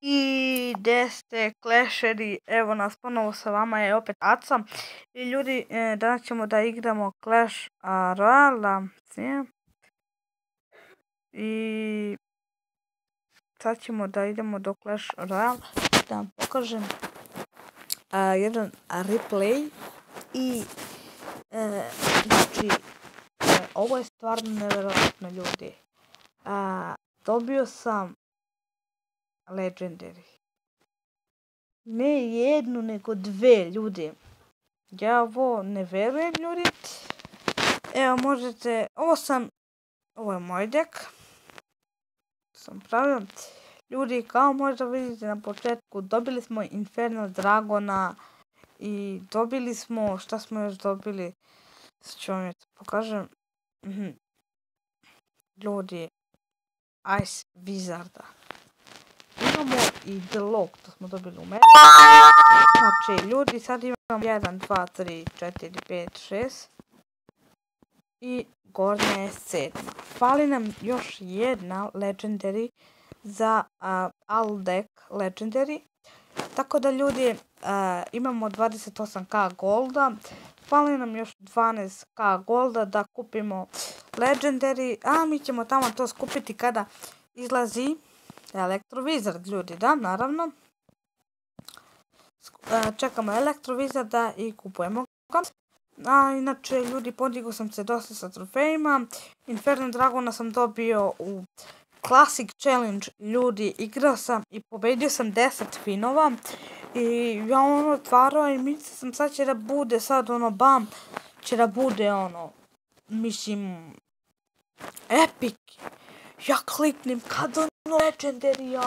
I gde ste Clasheri, evo nas ponovo sa vama je opet Aca. I ljudi, danas ćemo da igramo Clash Royale. I sad ćemo da idemo do Clash Royale. Da vam pokažem jedan replay. I znači, ovo je stvarno nevjerojatno ljudi. Dobio sam Legendary. Ne jednu, nego dve ljudi. Ja ovo ne verujem ljudi. Evo možete, ovo je moj dek. Sam pravio. Ljudi, kao možda vidite na početku, dobili smo Infernal Dragona. I dobili smo, šta smo još dobili? Sad ću vam pokažem. Ljudi, Ice Wizarda. Imamo i The Lock, to smo dobili u meni. Znači, ljudi, sad imamo 1, 2, 3, 4, 5, 6. I gornja je 7. Fali nam još jedna Legendary za all deck Legendary. Tako da ljudi, imamo 28k golda. Fali nam još 12k golda da kupimo Legendary. A mi ćemo tamo to skupiti kada izlazi Electro Wizard ljudi, da, naravno. Čekamo Electro Wizarda i kupujemo ga. Inače, ljudi, podigao sam se dosta sa trofejima. Infernal Dragona sam dobio u Classic Challenge, ljudi, igrao sam i pobedio sam 10 finova. I ja otvarao i mislio sam sad će da bude bam, će da bude mislim, epic. Ja kliknem kad Legendary,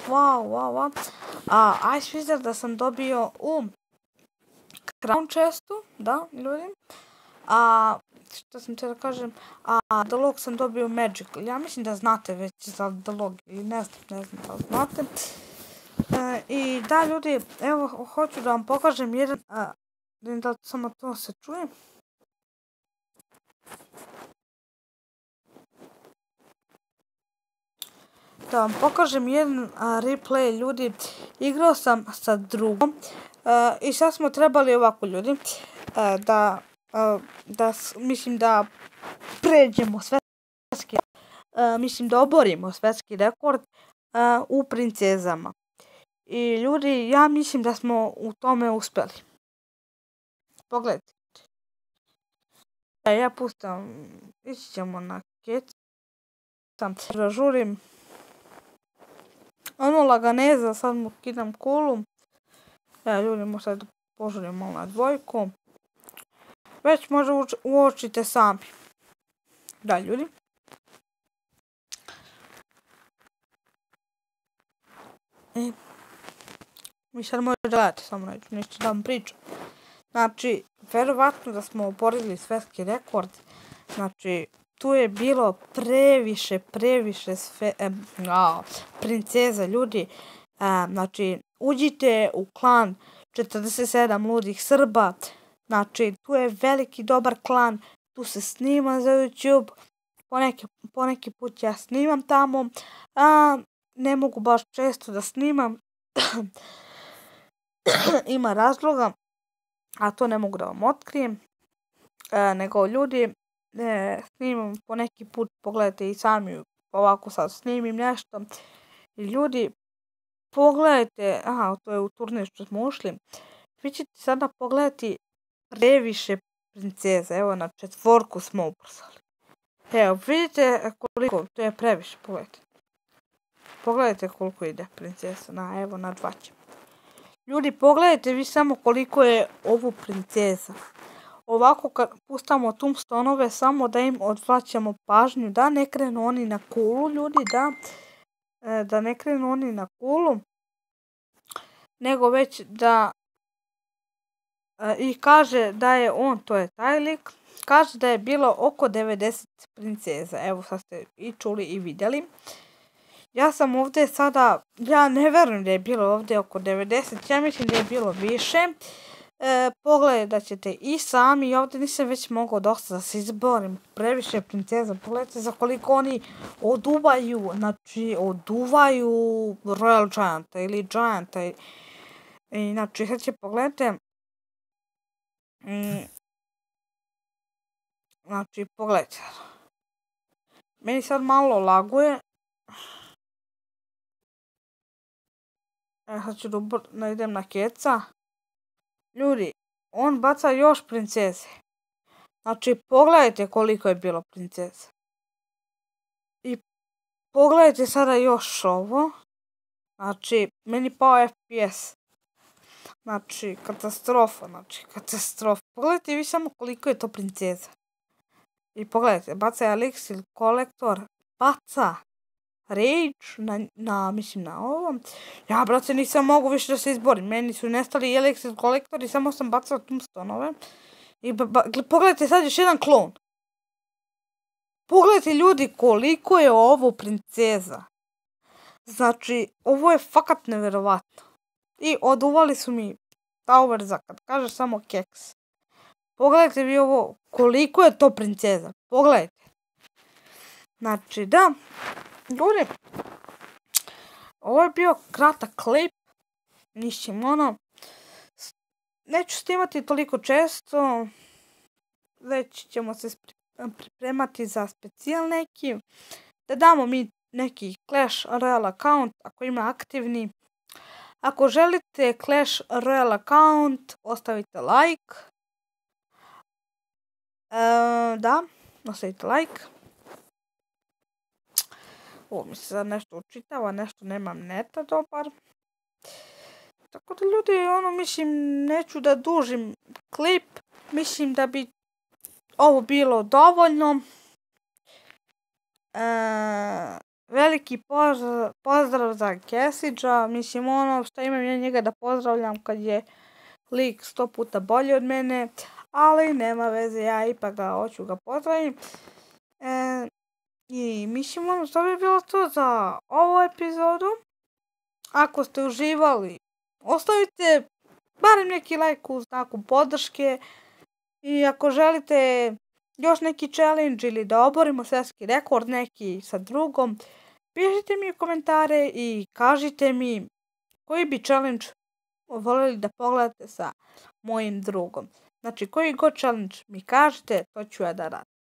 wow. Ice Wizarda sam dobio u Crown Chestu, da, ljudi. Što sam htjela da kažem, The Lock sam dobio u Magical. Ja mislim da znate već za The Lock, ili ne znam da li znate. I da, ljudi, evo, hoću da vam pokažem jedan, da samo to se čuje. Da vam pokažem jedan replay, ljudi. Igrao sam sa drugom i sad smo trebali ovako, ljudi, mislim da pređemo svetski, mislim da oborimo svetski rekord u princezama. I ljudi, ja mislim da smo u tome uspjeli. Pogledajte. Ja pustam, ići ćemo na kec. Sam se žurim. Laganeza, sad mu kidam kulu. Ljudi, možda sad požurim malo na dvojku. Već možda uočite sami. Da, ljudi. Mi sad možete gledati, samo neću da vam pričam. Znači, verovatno da smo oborili svetski rekord. Znači, tu je bilo previše princeza, ljudi. Znači, uđite u klan 47 ludih Srba. Znači, tu je veliki dobar klan. Tu se snima za YouTube. Poneki put ja snimam tamo. Ne mogu baš često da snimam. Ima razloga. A to ne mogu da vam otkrijem. Nego ljudi, snimam poneki put, pogledajte i sami, ovako sad snimim nešto. I ljudi, pogledajte, to je u turnir što smo ušli. Vi ćete sada pogledati previše princeza, evo na 4 smo ubrzali. Evo, vidite koliko, to je previše, pogledajte. Pogledajte koliko ide princesa, evo na 2 ćemo. Ljudi, pogledajte vi samo koliko je ovu princeza. Ovako kad pustamo tombstonove, samo da im odvlačamo pažnju, da ne krenu oni na kulu, ljudi, da ne krenu oni na kulu, nego već da i kaže da je on, to je taj lik, kaže da je bilo oko 90 princeza. Evo sad ste i čuli i vidjeli. Ja sam ovdje sada, ja ne verujem da je bilo ovdje oko 90, ja mislim da je bilo više. Pogledat ćete i sami, ovdje nisam već mogao dosta da se izborim, previše princeza, pogledajte za koliko oni oduvaju, znači oduvaju Royal Gianta ili Gianta, i znači sad će pogledajte, znači pogledajte, meni sad malo laguje, sad ću da idem na keca. Ljudi, on baca još princeze. Znači, pogledajte koliko je bilo princeza. I pogledajte sada još ovo. Znači, meni pao FPS. Znači, katastrofa, Pogledajte vi samo koliko je to princeza. I pogledajte, baca Elixir kolektor, baca Rage mislim na ovom. Ja, brate, nisam mogu više da se izborim. Meni su nestali Elixir kolektori, samo sam bacao tombstonove. I pogledajte sad još jedan klon. Pogledajte ljudi koliko je ovo princeza. Znači, ovo je fakat neverovatno. I oduvali su mi Tower za kad kažeš samo keks. Pogledajte vi ovo, koliko je to princeza. Pogledajte. Znači, da. Ljudi, ovo je bio kratak klip. Mislim, neću snimati toliko često. Već ćemo se pripremati za specijal neki. Da damo mi neki Clash Royale account ako ima aktivni. Ako želite Clash Royale account, ostavite like. Da, ostavite like. Ovo mi se sad nešto učitava, nešto nemam neta dobar. Tako da ljudi, mislim, neću da dužim klip. Mislim da bi ovo bilo dovoljno. Veliki pozdrav za Kesića. Mislim, što imam ja njega da pozdravljam kad je lik 100 puta bolji od mene. Ali nema veze, ja ipak ga hoću ga pozdravim. I mislim, to bi bilo to za ovu epizodu. Ako ste uživali, ostavite barem neki like u znaku podrške. I ako želite još neki challenge ili da oborimo svjetski rekord neki sa drugom, pišite mi u komentare i kažite mi koji bi challenge voljeli da pogledate sa mojim drugom. Znači, koji god challenge mi kažete, to ću ja da radim.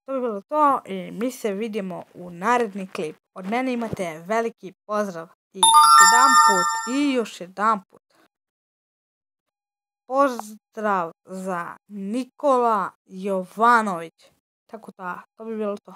To bi bilo to i mi se vidimo u naredni klip. Od mene imate veliki pozdrav i još jedan put. Pozdrav za Nikola Jovanović. Tako da, to bi bilo to.